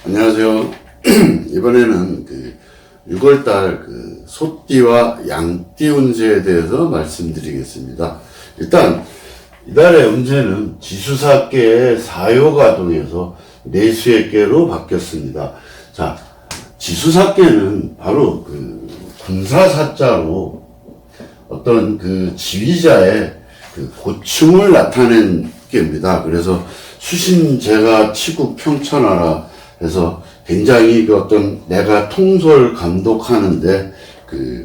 안녕하세요. 이번에는 6월달 소띠와 양띠 운세에 대해서 말씀드리겠습니다. 일단 이달의 운세는 지수사계의 사요가동에서 내수의 계로 바뀌었습니다. 자, 지수사계는 바로 군사사자로 어떤 지휘자의 고충을 나타낸 계입니다. 그래서 수신제가 치국 평천하라 해서 굉장히 어떤 내가 통솔 감독하는데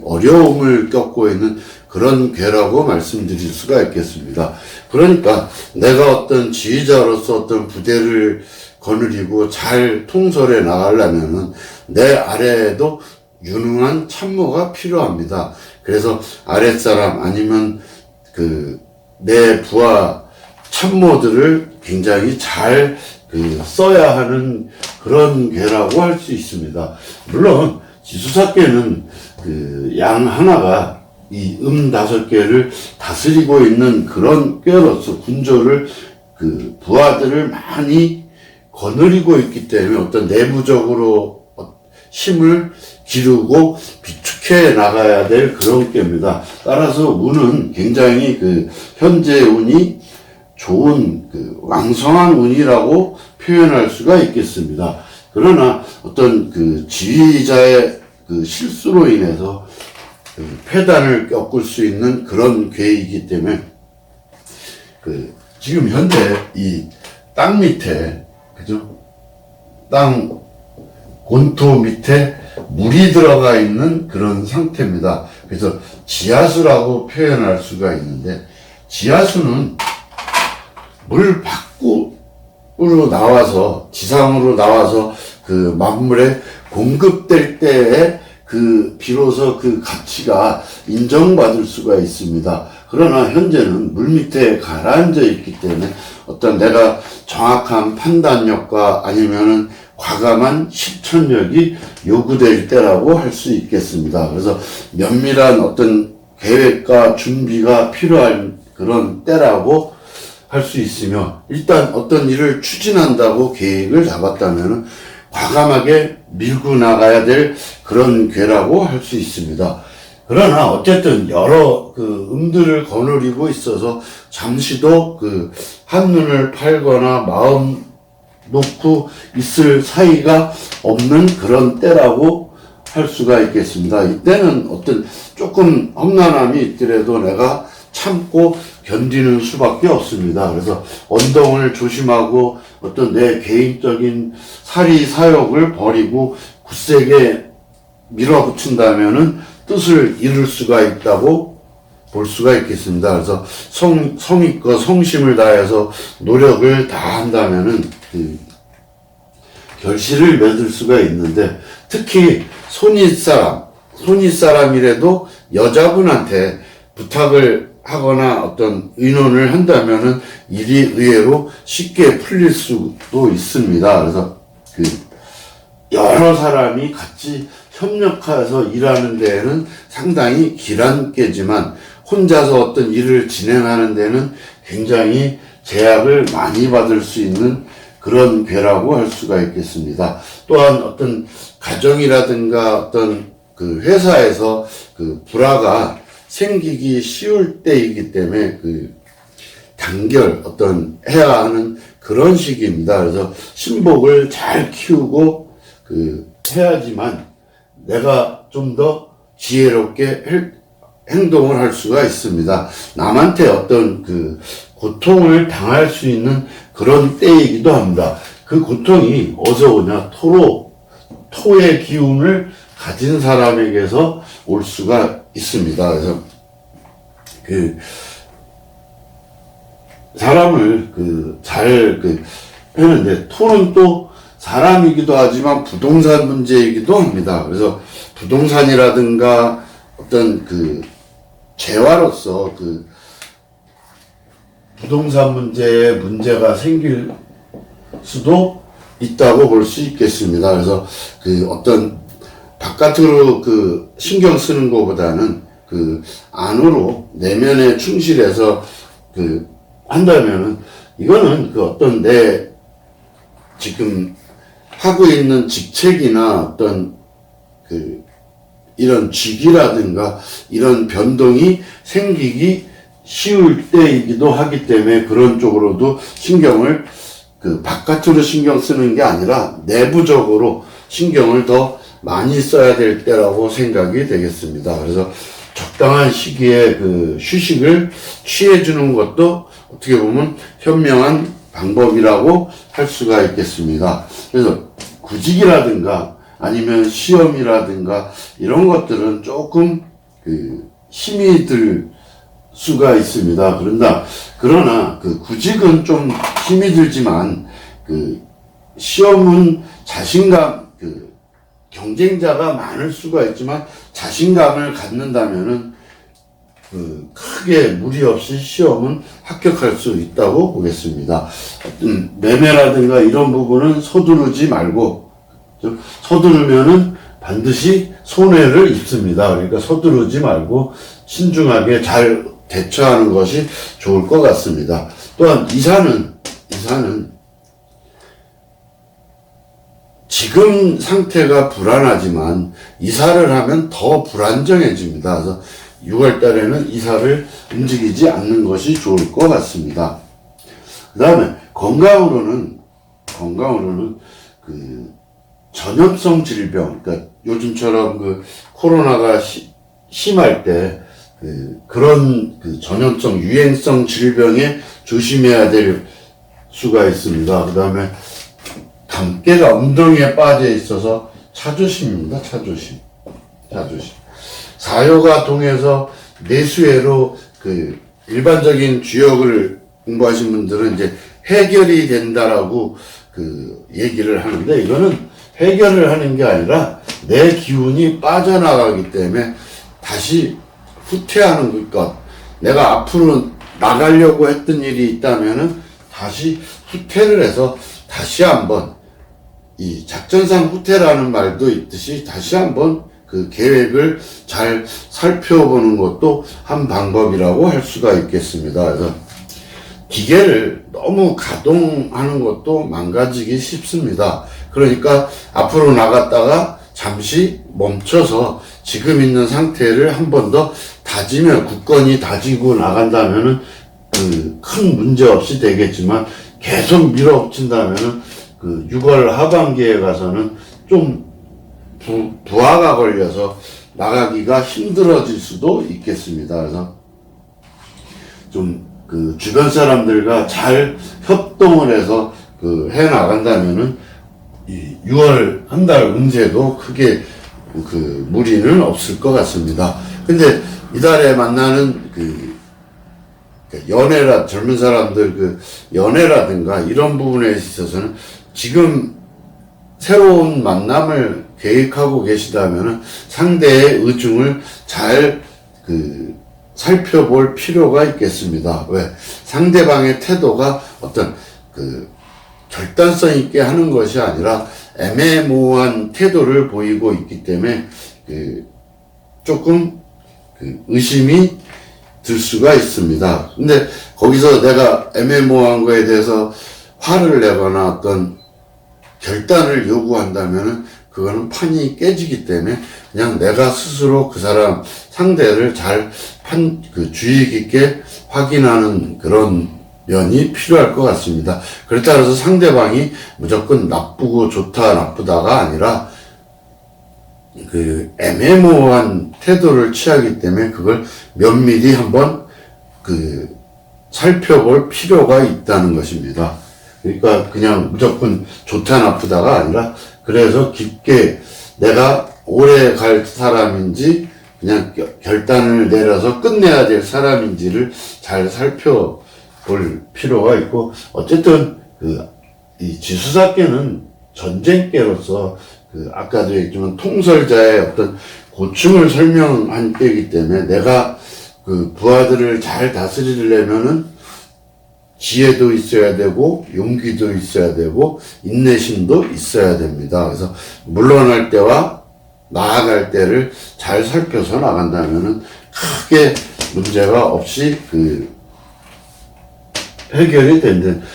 어려움을 겪고 있는 그런 괴라고 말씀드릴 수가 있겠습니다. 그러니까 내가 어떤 지휘자로서 어떤 부대를 거느리고 잘 통솔해 나가려면은 내 아래에도 유능한 참모가 필요합니다. 그래서 아랫사람 아니면 내 부하 참모들을 굉장히 잘 써야 하는 그런 괴라고 할 수 있습니다. 물론 지수사계는 양 하나가 이 5개를 다스리고 있는 그런 꾀로서 군조를 부하들을 많이 거느리고 있기 때문에 어떤 내부적으로 힘을 기르고 비축해 나가야 될 그런 꾀입니다. 따라서 운은 굉장히 현재 운이 좋은 왕성한 운이라고 표현할 수가 있겠습니다. 그러나 어떤 지휘자의 실수로 인해서 폐단을 겪을 수 있는 그런 궤이기 때문에 지금 현재 이 땅 밑에 그죠? 땅 본토 밑에 물이 들어가 있는 그런 상태입니다. 그래서 지하수라고 표현할 수가 있는데, 지하수는 물 밖으로 나와서 지상으로 나와서 만물에 공급될 때에 비로소 가치가 인정받을 수가 있습니다. 그러나 현재는 물 밑에 가라앉아 있기 때문에 어떤 내가 정확한 판단력과 아니면은 과감한 실천력이 요구될 때라고 할 수 있겠습니다. 그래서 면밀한 어떤 계획과 준비가 필요한 그런 때라고 할 수 있으며, 일단 어떤 일을 추진한다고 계획을 잡았다면은 과감하게 밀고 나가야 될 그런 괴라고 할 수 있습니다. 그러나 어쨌든 여러 음들을 거느리고 있어서 잠시도 한눈을 팔거나 마음 놓고 있을 사이가 없는 그런 때라고 할 수가 있겠습니다. 이때는 어떤 조금 험난함이 있더라도 내가 참고 견디는 수밖에 없습니다. 그래서 언동을 조심하고 어떤 내 개인적인 사리 사욕을 버리고 굳세게 밀어붙인다면은 뜻을 이룰 수가 있다고 볼 수가 있겠습니다. 그래서 성의껏 성심을 다해서 노력을 다한다면은 결실을 맺을 수가 있는데, 특히 손윗사람이라도 여자분한테 부탁을 하거나 어떤 의논을 한다면은 일이 의외로 쉽게 풀릴 수도 있습니다. 그래서 여러 사람이 같이 협력해서 일하는 데에는 상당히 길한 꾀지만, 혼자서 어떤 일을 진행하는 데는 굉장히 제약을 많이 받을 수 있는 그런 궤라고 할 수가 있겠습니다. 또한 어떤 가정이라든가 어떤 회사에서 불화가 생기기 쉬울 때이기 때문에 단결 해야 하는 그런 시기입니다. 그래서 신복을 잘 키우고 해야지만 내가 좀 더 지혜롭게 행동을 할 수가 있습니다. 남한테 어떤 고통을 당할 수 있는 그런 때이기도 합니다. 그 고통이 어디서 오냐? 토의 기운을 가진 사람에게서 올 수가 있습니다. 그래서 사람을 잘 하는데, 토는 또 사람이기도 하지만 부동산 문제이기도 합니다. 그래서 부동산이라든가 어떤 재화로서 부동산 문제에 문제가 생길 수도 있다고 볼 수 있겠습니다. 그래서 어떤 바깥으로 신경 쓰는 것보다는 안으로 내면에 충실해서 한다면은, 이거는 어떤 내 지금 하고 있는 직책이나 어떤 이런 직위라든가 이런 변동이 생기기 쉬울 때이기도 하기 때문에 그런 쪽으로도 신경을 바깥으로 신경 쓰는 게 아니라 내부적으로 신경을 더 많이 써야 될 때라고 생각이 되겠습니다. 그래서 적당한 시기에 휴식을 취해주는 것도 어떻게 보면 현명한 방법이라고 할 수가 있겠습니다. 그래서 구직이라든가 아니면 시험이라든가 이런 것들은 조금 힘이 들 수가 있습니다. 그러나 구직은 좀 힘이 들지만 시험은 자신감, 경쟁자가 많을 수가 있지만 자신감을 갖는다면은 크게 무리 없이 시험은 합격할 수 있다고 보겠습니다. 매매라든가 이런 부분은 서두르지 말고, 서두르면은 반드시 손해를 입습니다. 그러니까 서두르지 말고 신중하게 잘 대처하는 것이 좋을 것 같습니다. 또한 이사는 지금 상태가 불안하지만 이사를 하면 더 불안정해집니다. 그래서 6월 달에는 이사를 움직이지 않는 것이 좋을 것 같습니다. 그 다음에 건강으로는 전염성 질병, 그러니까 요즘처럼 코로나가 심할 때 그런 전염성 유행성 질병에 조심해야 될 수가 있습니다. 그 다음에 담깨가 엉덩이에 빠져 있어서 차조심입니다. 차조심. 사요가 동해서 내수해로 일반적인 주역을 공부하신 분들은 이제 해결이 된다라고 얘기를 하는데, 이거는 해결을 하는 게 아니라 내 기운이 빠져나가기 때문에 다시 후퇴하는 것. 내가 앞으로 나가려고 했던 일이 있다면은 다시 후퇴를 해서 다시 한번 이 작전상 후퇴라는 말도 있듯이 다시 한번 계획을 잘 살펴보는 것도 한 방법이라고 할 수가 있겠습니다. 그래서 기계를 너무 가동하는 것도 망가지기 쉽습니다. 그러니까 앞으로 나갔다가 잠시 멈춰서 지금 있는 상태를 한 번 더 다지면, 굳건히 다지고 나간다면은 큰 문제 없이 되겠지만, 계속 밀어붙인다면은 6월 하반기에 가서는 좀 부하가 걸려서 나가기가 힘들어질 수도 있겠습니다. 그래서 좀 주변 사람들과 잘 협동을 해서 해 나간다면은 이 6월 한 달 운세도 크게 무리는 없을 것 같습니다. 근데 이달에 만나는 젊은 사람들 연애라든가 이런 부분에 있어서는 지금 새로운 만남을 계획하고 계시다면은 상대의 의중을 잘 살펴볼 필요가 있겠습니다. 왜? 상대방의 태도가 어떤 결단성 있게 하는 것이 아니라 애매모호한 태도를 보이고 있기 때문에 조금 의심이 들 수가 있습니다. 근데 거기서 내가 애매모호한 거에 대해서 화를 내거나 어떤 결단을 요구한다면은 그거는 판이 깨지기 때문에 그냥 내가 스스로 그 사람 상대를 잘 주의 깊게 확인하는 그런 면이 필요할 것 같습니다. 그렇다 해서 상대방이 무조건 나쁘고 좋다 나쁘다가 아니라 애매모호한 태도를 취하기 때문에 그걸 면밀히 한번 살펴볼 필요가 있다는 것입니다. 그러니까 그냥 무조건 좋다 나쁘다가 아니라, 그래서 깊게 내가 오래 갈 사람인지 그냥 결단을 내려서 끝내야 될 사람인지를 잘 살펴볼 필요가 있고, 어쨌든 이 지수사께는 전쟁께로서 아까도 얘기했지만 통설자의 어떤 고충을 설명한 때이기 때문에 내가 부하들을 잘 다스리려면은 지혜도 있어야 되고 용기도 있어야 되고 인내심도 있어야 됩니다. 그래서 물러날 때와 나아갈 때를 잘 살펴서 나간다면은 크게 문제가 없이 해결이 된다.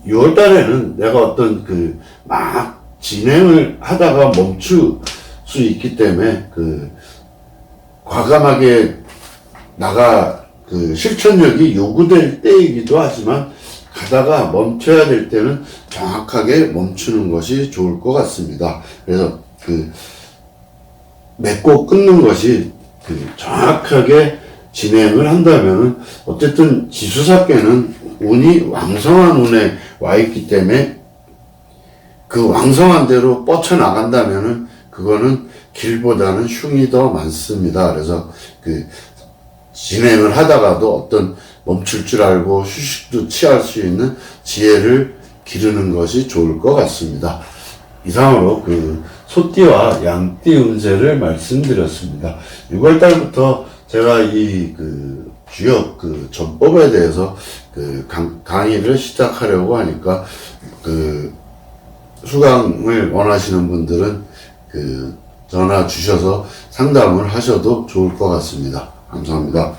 6월 달에는 내가 어떤 막 진행을 하다가 멈출 수 있기 때문에 과감하게 실천력이 요구될 때이기도 하지만 가다가 멈춰야 될 때는 정확하게 멈추는 것이 좋을 것 같습니다. 그래서 맺고 끊는 것이 정확하게 진행을 한다면은 어쨌든 지수사께는 운이 왕성한 운에 와 있기 때문에 그 왕성한 대로 뻗쳐나간다면은 그거는 길보다는 흉이 더 많습니다. 그래서 진행을 하다가도 어떤 멈출 줄 알고 휴식도 취할 수 있는 지혜를 기르는 것이 좋을 것 같습니다. 이상으로 소띠와 양띠 운세를 말씀드렸습니다. 6월달부터 제가 이 주역 전법에 대해서 강의를 시작하려고 하니까 수강을 원하시는 분들은 전화 주셔서 상담을 하셔도 좋을 것 같습니다. 감사합니다.